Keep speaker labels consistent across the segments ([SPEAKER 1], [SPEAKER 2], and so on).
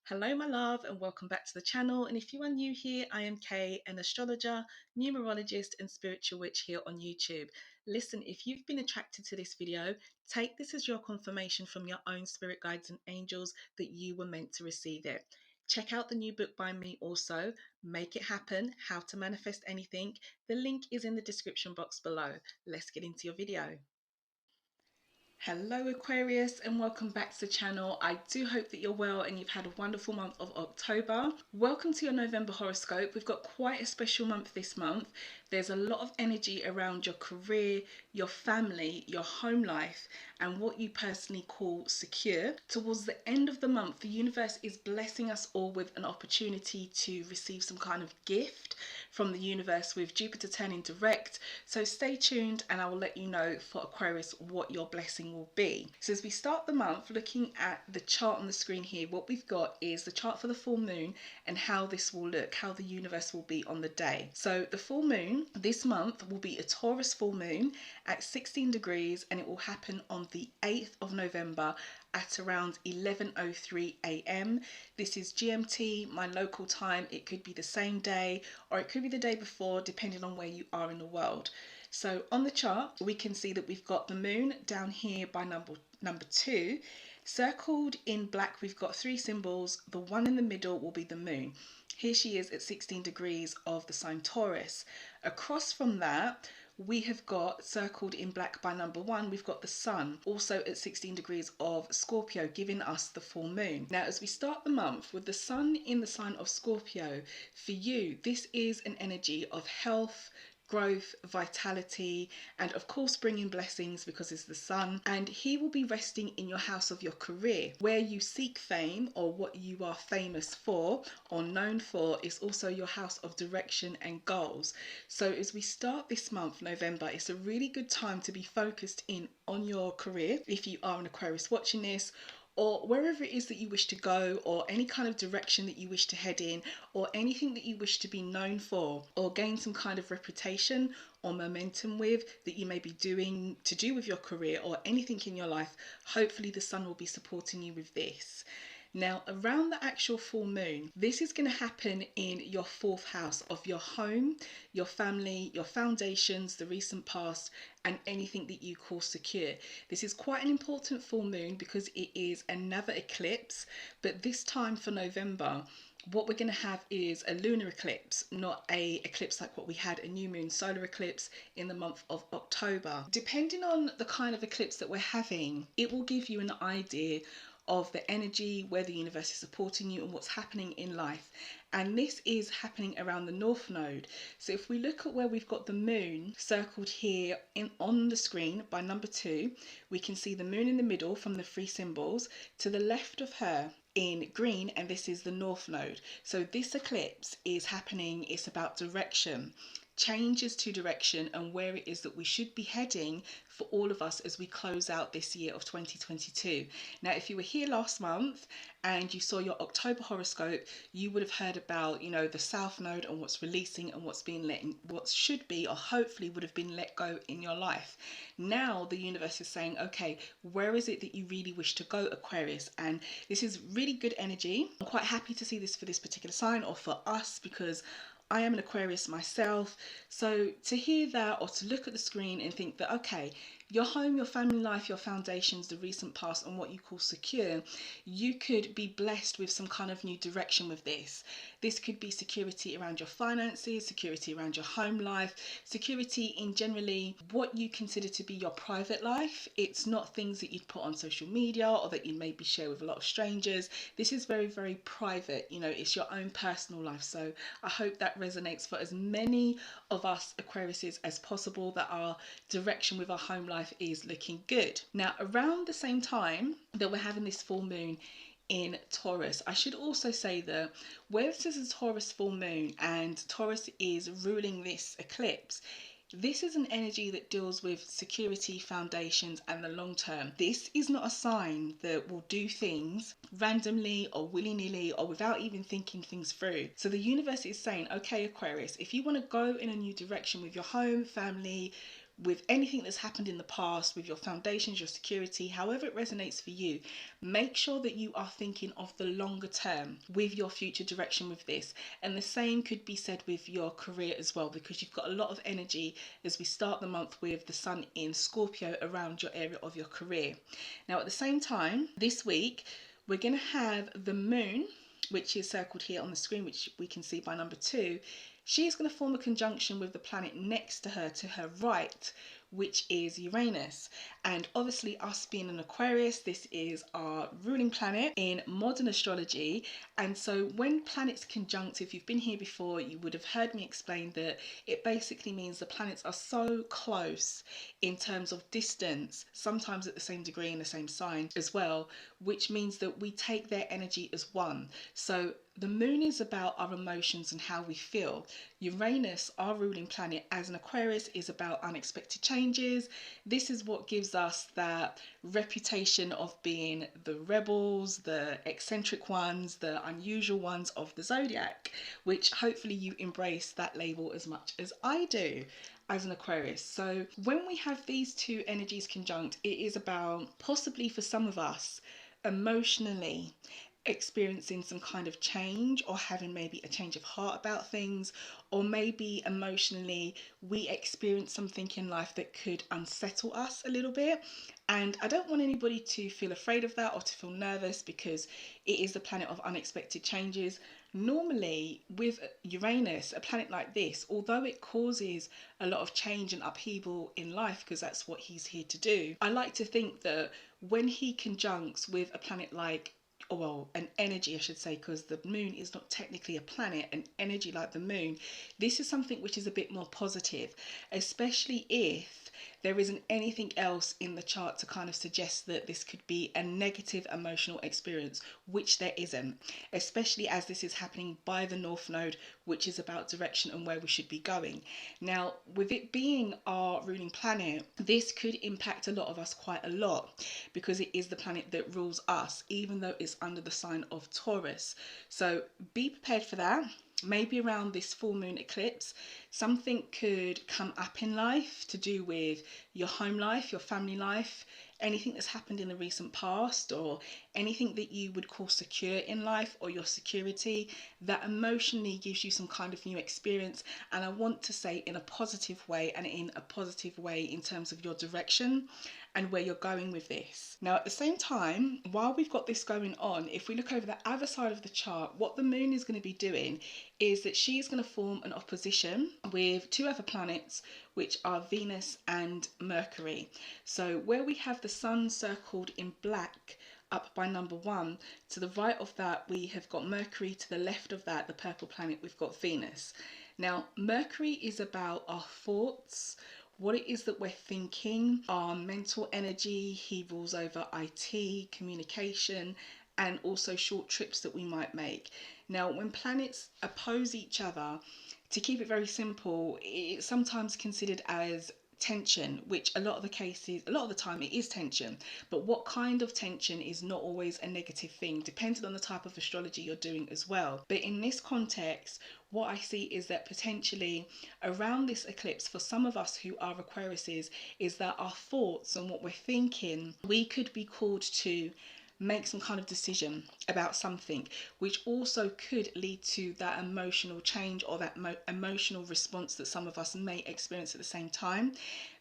[SPEAKER 1] Hello, my love, and welcome back to the channel. And if you are new here, I am Kay, an astrologer, numerologist, and spiritual witch here on YouTube. Listen, if you've been attracted to this video, take this as your confirmation from your own spirit guides and angels that you were meant to receive it. Check out the new book by me also, Make It Happen, How to Manifest Anything. The link is in the description box below. Let's get into your video. Hello Aquarius, and welcome back to the channel. I do hope that you're well and you've had a wonderful month of October. Welcome to your November horoscope. We've got quite a special month this month. There's a lot of energy around your career, your family, your home life, and what you personally call secure. Towards the end of the month, the universe is blessing us all with an opportunity to receive some kind of gift from the universe, with Jupiter turning direct. So stay tuned and I will let you know for Aquarius what your blessing will be. So as we start the month, looking at the chart on the screen here, what we've got is the chart for the full moon and how this will look, how the universe will be on the day. So the full moon this month will be a Taurus full moon at 16 degrees, and it will happen on the 8th of November at around 11:03 a.m. This is GMT, my local time. It could be the same day or it could be the day before, depending on where you are in the world. So on the chart, we can see that we've got the moon down here by number 2. Circled in black, we've got 3 symbols. The one in the middle will be the moon. Here she is at 16 degrees of the sign Taurus. Across from that, we have got, circled in black by number 1, we've got the sun, also at 16 degrees of Scorpio, giving us the full moon. Now, as we start the month with the sun in the sign of Scorpio, for you, this is an energy of health, growth, vitality, and of course bringing blessings because it's the sun. And he will be resting in your house of your career. Where you seek fame, or what you are famous for or known for, is also your house of direction and goals. So as we start this month, November, it's a really good time to be focused in on your career if you are an Aquarius watching this, or wherever it is that you wish to go, or any kind of direction that you wish to head in, or anything that you wish to be known for or gain some kind of reputation or momentum with, that you may be doing to do with your career or anything in your life. Hopefully the sun will be supporting you with this. Now, around the actual full moon, this is going to happen in your 4th house of your home, your family, your foundations, the recent past, and anything that you call secure. This is quite an important full moon because it is another eclipse, but this time for November, what we're going to have is a lunar eclipse, not a eclipse like what we had, a new moon solar eclipse in the month of October. Depending on the kind of eclipse that we're having, it will give you an idea of the energy, where the universe is supporting you and what's happening in life. And this is happening around the North Node. So if we look at where we've got the moon circled here on the screen by number 2, we can see the moon in the middle from the 3 symbols. To the left of her in green, and this is the North Node. So this eclipse is happening, it's about direction, changes to direction, and where it is that we should be heading for all of us as we close out this year of 2022. Now, if you were here last month and you saw your October horoscope, you would have heard about, the South Node and what's releasing and what's being what should be, or hopefully would have been let go in your life. Now the universe is saying, okay, where is it that you really wish to go, Aquarius? And this is really good energy. I'm quite happy to see this for this particular sign, or for us, because I am an Aquarius myself. So to hear that, or to look at the screen and think that, okay, your home, your family life, your foundations, the recent past, and what you call secure, you could be blessed with some kind of new direction with this. This could be security around your finances, security around your home life, security in generally what you consider to be your private life. It's not things that you'd put on social media or that you maybe share with a lot of strangers. This is very, very private. It's your own personal life. So I hope that resonates for as many of us Aquariuses as possible, that our direction with our home life is looking good. Now, around the same time that we're having this full moon in Taurus, I should also say that where this is a Taurus full moon and Taurus is ruling this eclipse, this is an energy that deals with security, foundations, and the long term. This is not a sign that will do things randomly or willy-nilly or without even thinking things through. So the universe is saying, okay, Aquarius, if you want to go in a new direction with your home, family, with anything that's happened in the past, with your foundations, your security, however it resonates for you, make sure that you are thinking of the longer term with your future direction with this. And the same could be said with your career as well, because you've got a lot of energy as we start the month with the sun in Scorpio around your area of your career. Now, at the same time, this week, we're going to have the moon, which is circled here on the screen, which we can see by number 2. She's going to form a conjunction with the planet next to her right, which is Uranus. And obviously, us being an Aquarius, this is our ruling planet in modern astrology. And so when planets conjunct, if you've been here before, you would have heard me explain that it basically means the planets are so close in terms of distance, sometimes at the same degree in the same sign as well, which means that we take their energy as one. So the moon is about our emotions and how we feel. Uranus, our ruling planet as an Aquarius, is about unexpected changes. This is what gives us that reputation of being the rebels, the eccentric ones, the unusual ones of the zodiac, which hopefully you embrace that label as much as I do as an Aquarius. So when we have these two energies conjunct, it is about, possibly for some of us, emotionally experiencing some kind of change, or having maybe a change of heart about things, or maybe emotionally we experience something in life that could unsettle us a little bit. And I don't want anybody to feel afraid of that or to feel nervous, because it is the planet of unexpected changes. Normally with Uranus, a planet like this, although it causes a lot of change and upheaval in life, because that's what he's here to do, I like to think that when he conjuncts with a planet like, well, an energy I should say, because the moon is not technically a planet, an energy like the moon, this is something which is a bit more positive, especially if there isn't anything else in the chart to kind of suggest that this could be a negative emotional experience, which there isn't, especially as this is happening by the North Node, which is about direction and where we should be going. Now, with it being our ruling planet, this could impact a lot of us quite a lot, because it is the planet that rules us, even though it's under the sign of Taurus. So be prepared for that. Maybe around this full moon eclipse, something could come up in life to do with your home life, your family life, anything that's happened in the recent past, or anything that you would call secure in life, or your security, that emotionally gives you some kind of new experience. And I want to say in a positive way, and in a positive way in terms of your direction and where you're going with this. Now, at the same time, while we've got this going on, if we look over the other side of the chart, what the moon is going to be doing is that she is going to form an opposition with two other planets, which are Venus and Mercury. So where we have the sun circled in black up by number 1, to the right of that we have got Mercury, to the left of that, the purple planet, we've got Venus. Now, Mercury is about our thoughts, what it is that we're thinking, our mental energy. He rules over IT, communication, and also short trips that we might make. Now, when planets oppose each other, to keep it very simple, it's sometimes considered as tension, which a lot of the time it is tension, but what kind of tension is not always a negative thing, depending on the type of astrology you're doing as well. But in this context, what I see is that potentially around this eclipse, for some of us who are Aquariuses, is that our thoughts and what we're thinking, we could be called to make some kind of decision about something, which also could lead to that emotional change, or that emotional response that some of us may experience at the same time.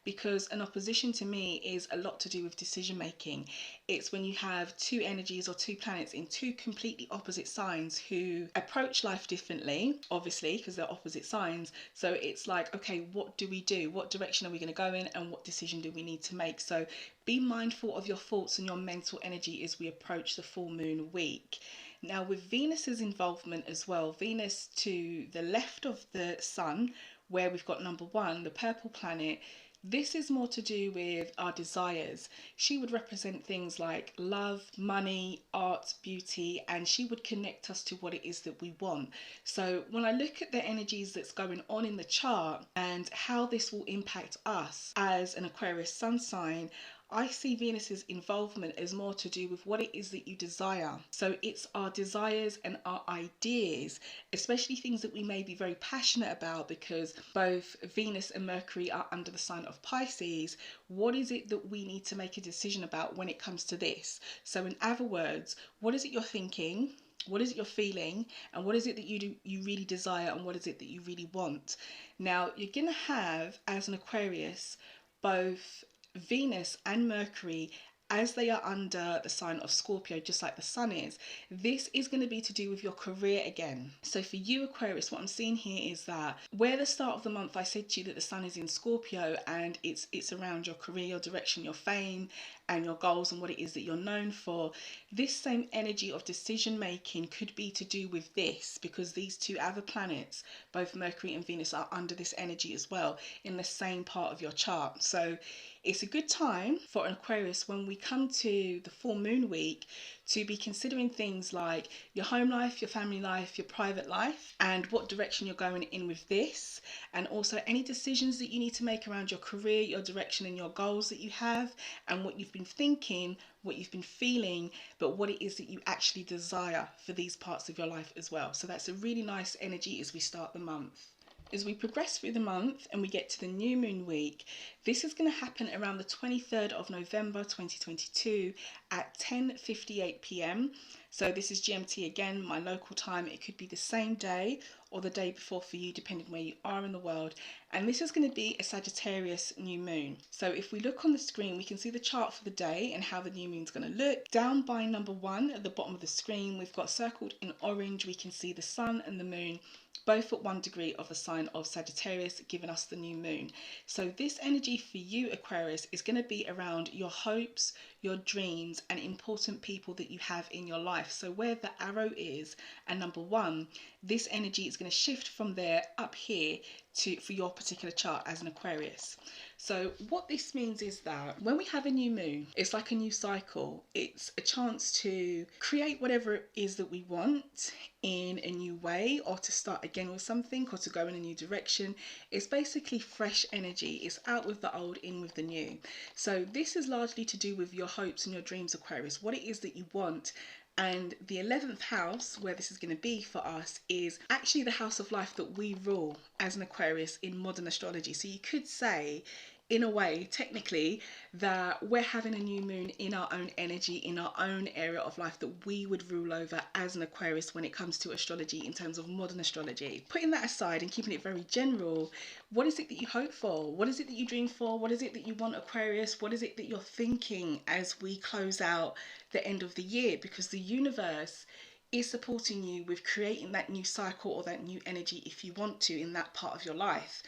[SPEAKER 1] Because an opposition to me is a lot to do with decision making. It's when you have two energies or two planets in two completely opposite signs who approach life differently, obviously, because they're opposite signs. So it's like, okay, what do we do? What direction are we going to go in, and what decision do we need to make? So be mindful of your thoughts and your mental energy as we approach the full moon week. Now, with Venus's involvement as well, Venus to the left of the sun, where we've got number 1, the purple planet, this is more to do with our desires. She would represent things like love, money, art, beauty, and she would connect us to what it is that we want. So when I look at the energies that's going on in the chart and how this will impact us as an Aquarius sun sign, I see Venus's involvement as more to do with what it is that you desire. So it's our desires and our ideas, especially things that we may be very passionate about, because both Venus and Mercury are under the sign of Pisces. What is it that we need to make a decision about when it comes to this? So in other words, what is it you're thinking? What is it you're feeling? And what is it that you really desire? And what is it that you really want? Now, you're going to have, as an Aquarius, both Venus and Mercury, as they are under the sign of Scorpio, just like the sun is. This is going to be to do with your career again. So for you, Aquarius, what I'm seeing here is that where the start of the month I said to you that the sun is in Scorpio, and it's around your career, your direction, your fame, and your goals, and what it is that you're known for. This same energy of decision making could be to do with this, because these two other planets, both Mercury and Venus, are under this energy as well in the same part of your chart. So it's a good time for an Aquarius, when we come to the full moon week, to be considering things like your home life, your family life, your private life, and what direction you're going in with this, and also any decisions that you need to make around your career, your direction, and your goals that you have, and what you've been thinking, what you've been feeling, but what it is that you actually desire for these parts of your life as well. So that's a really nice energy as we start the month. As we progress through the month and we get to the new moon week, this is going to happen around the 23rd of November 2022 at 10:58 p.m. So this is GMT again, my local time. It could be the same day or the day before for you, depending where you are in the world. And this is going to be a Sagittarius new moon. So if we look on the screen, we can see the chart for the day and how the new moon's going to look. Down by number 1 at the bottom of the screen, we've got circled in orange, we can see the sun and the moon, both at 1 degree of the sign of Sagittarius, giving us the new moon. So this energy for you, Aquarius, is going to be around your hopes, your dreams, and important people that you have in your life. So where the arrow is and number 1, this energy is going to shift from there up here for your particular chart as an Aquarius. So what this means is that when we have a new moon, it's like a new cycle. It's a chance to create whatever it is that we want in a new way, or to start again with something, or to go in a new direction. It's basically fresh energy. It's out with the old, in with the new. So this is largely to do with your hopes and your dreams, Aquarius, what it is that you want. And the 11th house, where this is going to be for us, is actually the house of life that we rule as an Aquarius in modern astrology. So you could say, in a way, technically, that we're having a new moon in our own energy, in our own area of life that we would rule over as an Aquarius when it comes to astrology in terms of modern astrology. Putting that aside and keeping it very general, what is it that you hope for? What is it that you dream for? What is it that you want, Aquarius? What is it that you're thinking as we close out the end of the year? Because the universe is supporting you with creating that new cycle or that new energy, if you want to, in that part of your life.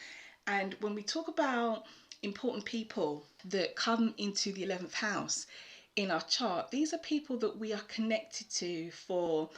[SPEAKER 1] And when we talk about important people that come into the 11th house in our chart, these are people that we are connected to for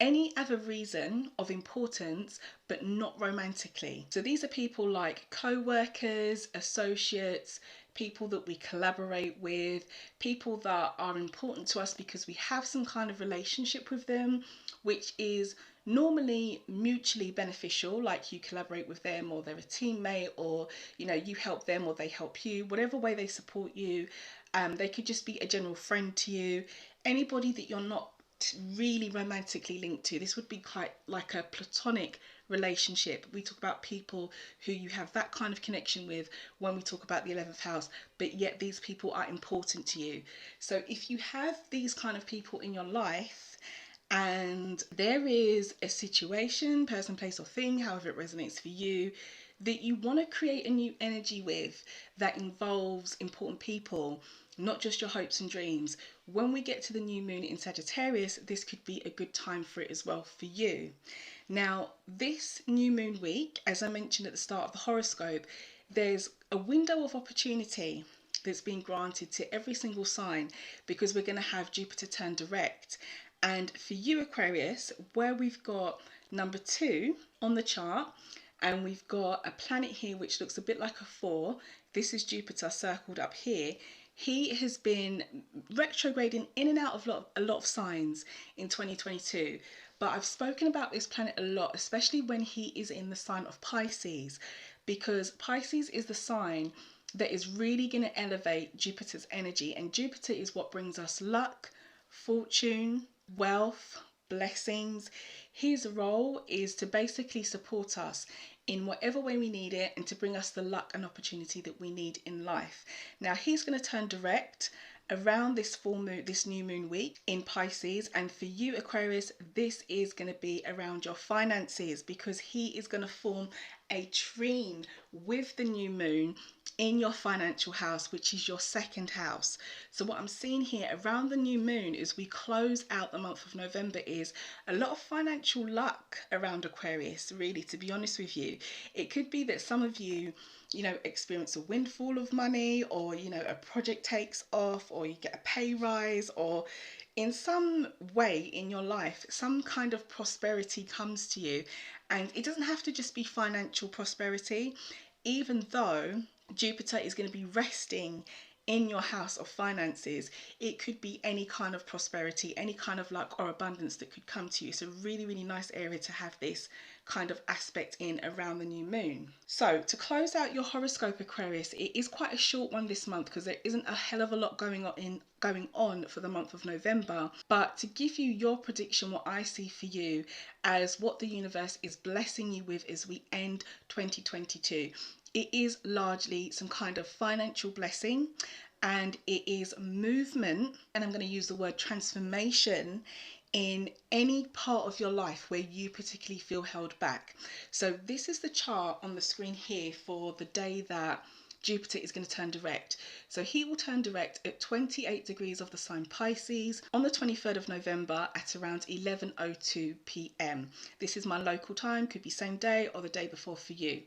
[SPEAKER 1] any other reason of importance, but not romantically. So these are people like co-workers, associates, people that we collaborate with, people that are important to us because we have some kind of relationship with them, which is normally mutually beneficial, like you collaborate with them, or they're a teammate, or you help them or they help you, whatever way they support you. They could just be a general friend to you, anybody that you're not really romantically linked to. This would be quite like a platonic relationship. We talk about people who you have that kind of connection with when we talk about the 11th house, but yet these people are important to you. So if you have these kind of people in your life, and there is a situation, person, place, or thing, however it resonates for you, that you want to create a new energy with that involves important people, not just your hopes and dreams. When we get to the new moon in Sagittarius, this could be a good time for it as well for you. Now, this new moon week, as I mentioned at the start of the horoscope, there's a window of opportunity that's being granted to every single sign, because we're going to have Jupiter turn direct. And for you, Aquarius, where we've got number 2 on the chart, and we've got a planet here which looks a bit like a 4, this is Jupiter circled up here. He has been retrograding in and out of a lot of signs in 2022. But I've spoken about this planet a lot, especially when he is in the sign of Pisces, because Pisces is the sign that is really going to elevate Jupiter's energy. And Jupiter is what brings us luck, fortune, wealth, blessings. His role is to basically support us in whatever way we need it and to bring us the luck and opportunity that we need in life. Now he's going to turn direct around this full moon, this new moon week in Pisces, and for you Aquarius, this is going to be around your finances, because he is going to form a trine with the new moon in your financial house, which is your second house. So what I'm seeing here around the new moon as we close out the month of November is a lot of financial luck around Aquarius, really, to be honest with you. It could be that some of you, you know, experience a windfall of money, or, you know, a project takes off, or you get a pay rise, or in some way in your life, some kind of prosperity comes to you. And it doesn't have to just be financial prosperity, even though Jupiter is going to be resting in your house of finances. It could be any kind of prosperity, any kind of luck or abundance that could come to you. It's a really, really nice area to have this kind of aspect in around the new moon. So to close out your horoscope, Aquarius, it is quite a short one this month because there isn't a hell of a lot going on for the month of November. But to give you your prediction, what I see for you as what the universe is blessing you with as we end 2022. It is largely some kind of financial blessing, and it is movement, and I'm going to use the word transformation in any part of your life where you particularly feel held back. So this is the chart on the screen here for the day that Jupiter is going to turn direct. So he will turn direct at 28 degrees of the sign Pisces on the 23rd of November at around 11:02 p.m. This is my local time, could be same day or the day before for you.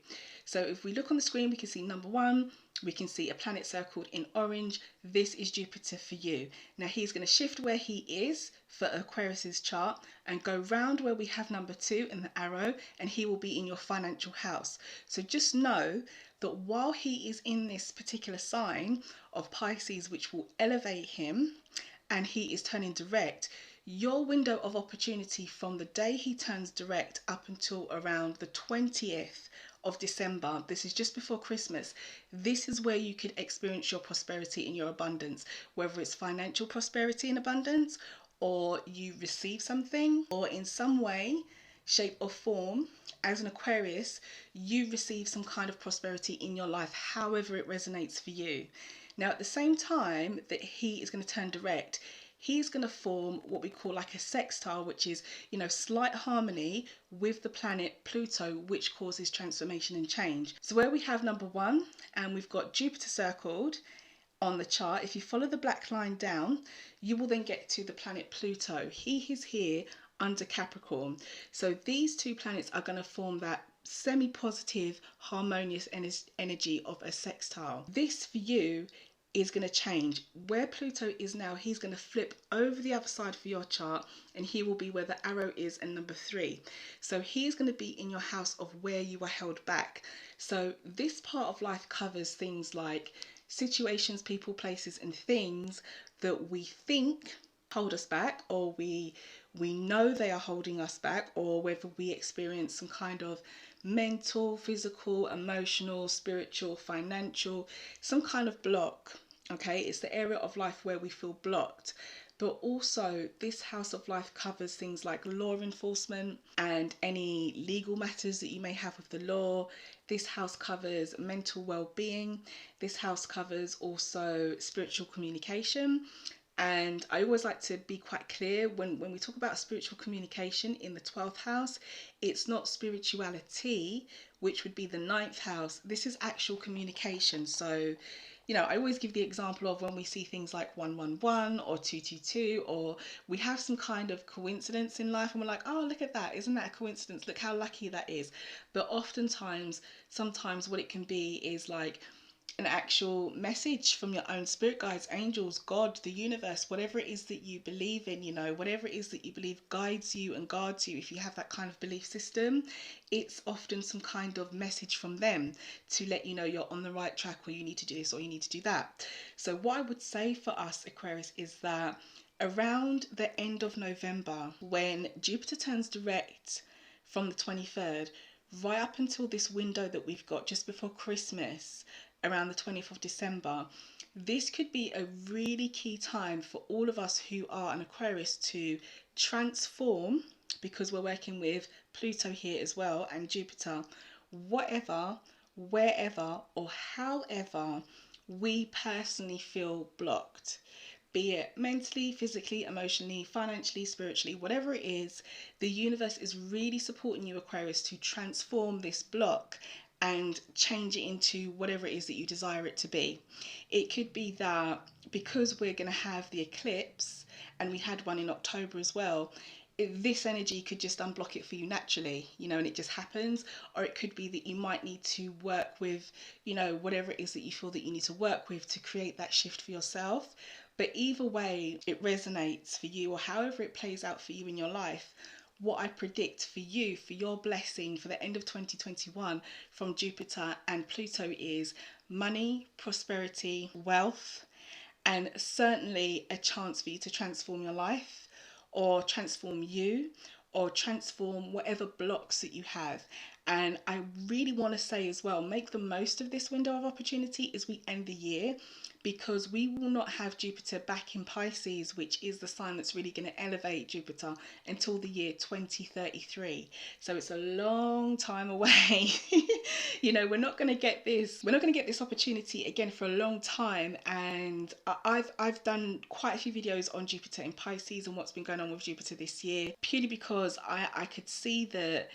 [SPEAKER 1] So if we look on the screen, we can see number one, we can see a planet circled in orange. This is Jupiter for you. Now he's going to shift where he is for Aquarius's chart and go round where we have number two in the arrow, and he will be in your financial house. So just know that while he is in this particular sign of Pisces, which will elevate him, and he is turning direct, your window of opportunity from the day he turns direct up until around the 20th of December, this is just before Christmas, this is where you could experience your prosperity and your abundance, whether it's financial prosperity and abundance, or you receive something, or in some way, shape or form, as an Aquarius, you receive some kind of prosperity in your life, however it resonates for you. Now, at the same time that he is going to turn direct, he's going to form what we call like a sextile, which is, you know, slight harmony with the planet Pluto, which causes transformation and change. So where we have number one, and we've got Jupiter circled on the chart, if you follow the black line down, you will then get to the planet Pluto. He is here under Capricorn. So these two planets are going to form that semi-positive, harmonious energy of a sextile. This for you is going to change. Where Pluto is now, he's going to flip over the other side for your chart, and he will be where the arrow is in number three. So he's going to be in your house of where you are held back. So this part of life covers things like situations, people, places, and things that we think hold us back, or we know they are holding us back, or whether we experience some kind of mental, physical, emotional, spiritual, financial, some kind of block. Okay, it's the area of life where we feel blocked. But also this house of life covers things like law enforcement and any legal matters that you may have with the law. This house covers mental well-being. This house covers also spiritual communication. And I always like to be quite clear when we talk about spiritual communication in the 12th house, it's not spirituality, which would be the 9th house. This is actual communication. So, you know, I always give the example of when we see things like 111 or 222, or we have some kind of coincidence in life and we're like, oh, look at that. Isn't that a coincidence? Look how lucky that is. But oftentimes, sometimes what it can be is like an actual message from your own spirit guides, angels, God, the universe, whatever it is that you believe in, you know, whatever it is that you believe guides you and guards you. If you have that kind of belief system, it's often some kind of message from them to let you know you're on the right track, or you need to do this or you need to do that. So what I would say for us, Aquarius, is that around the end of November, when Jupiter turns direct from the 23rd, right up until this window that we've got just before Christmas, around the 20th of December, this could be a really key time for all of us who are an Aquarius to transform, because we're working with Pluto here as well and Jupiter, whatever, wherever, or however we personally feel blocked, be it mentally, physically, emotionally, financially, spiritually, whatever it is. The universe is really supporting you, Aquarius, to transform this block and change it into whatever it is that you desire it to be. It could be that because we're going to have the eclipse, and we had one in October as well, this energy could just unblock it for you naturally, and it just happens. Or it could be that you might need to work with, whatever it is that you feel that you need to work with to create that shift for yourself. But either way it resonates for you, or however it plays out for you in your life, what I predict for you, for your blessing for the end of 2021 from Jupiter and Pluto, is money, prosperity, wealth, and certainly a chance for you to transform your life, or transform you, or transform whatever blocks that you have. And I really want to say as well, make the most of this window of opportunity as we end the year, because we will not have Jupiter back in Pisces, which is the sign that's really going to elevate Jupiter, until the year 2033. So it's a long time away. We're not going to get this opportunity again for a long time. And I've done quite a few videos on Jupiter in Pisces and what's been going on with Jupiter this year, purely because I could see that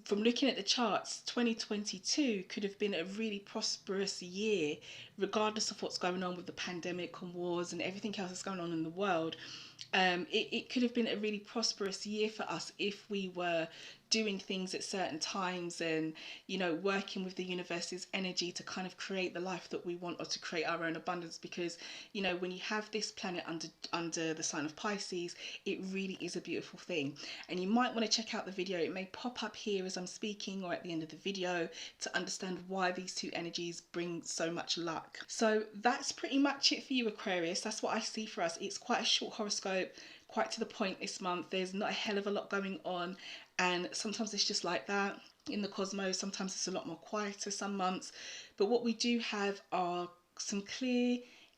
[SPEAKER 1] from looking at the charts, 2022 could have been a really prosperous year, regardless of what's going on with the pandemic and wars and everything else that's going on in the world. It could have been a really prosperous year for us if we were doing things at certain times and, working with the universe's energy to kind of create the life that we want, or to create our own abundance. Because, when you have this planet under the sign of Pisces, it really is a beautiful thing. And you might want to check out the video. It may pop up here as I'm speaking, or at the end of the video, to understand why these two energies bring so much luck. So that's pretty much it for you, Aquarius. That's what I see for us. It's quite a short horoscope, quite to the point this month. There's not a hell of a lot going on, and sometimes it's just like that in the cosmos. Sometimes it's a lot more quieter some months, but what we do have are some clear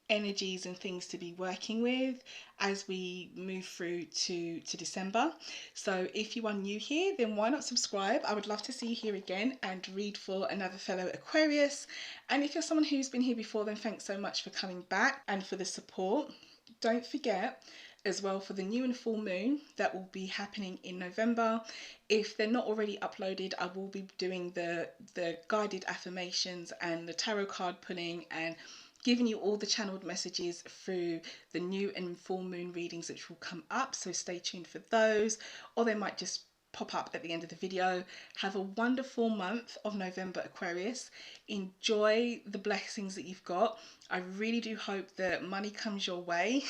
[SPEAKER 1] energies and things to be working with as we move through to December. So if you are new here, then why not subscribe? I would love to see you here again and read for another fellow Aquarius. And if you're someone who's been here before, then thanks so much for coming back and for the support. Don't forget as well, for the new and full moon that will be happening in November, if they're not already uploaded, I will be doing the guided affirmations and the tarot card pulling, and giving you all the channeled messages through the new and full moon readings, which will come up. So stay tuned for those, or they might just pop up at the end of the video. Have a wonderful month of November, Aquarius. Enjoy the blessings that you've got. I really do hope that money comes your way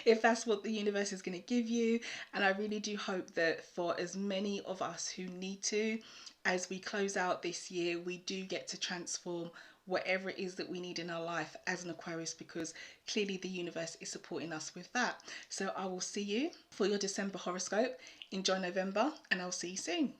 [SPEAKER 1] if that's what the universe is going to give you. And I really do hope that for as many of us who need to, as we close out this year, we do get to transform whatever it is that we need in our life as an Aquarius, because clearly the universe is supporting us with that. So I will see you for your December horoscope. Enjoy November, and I'll see you soon.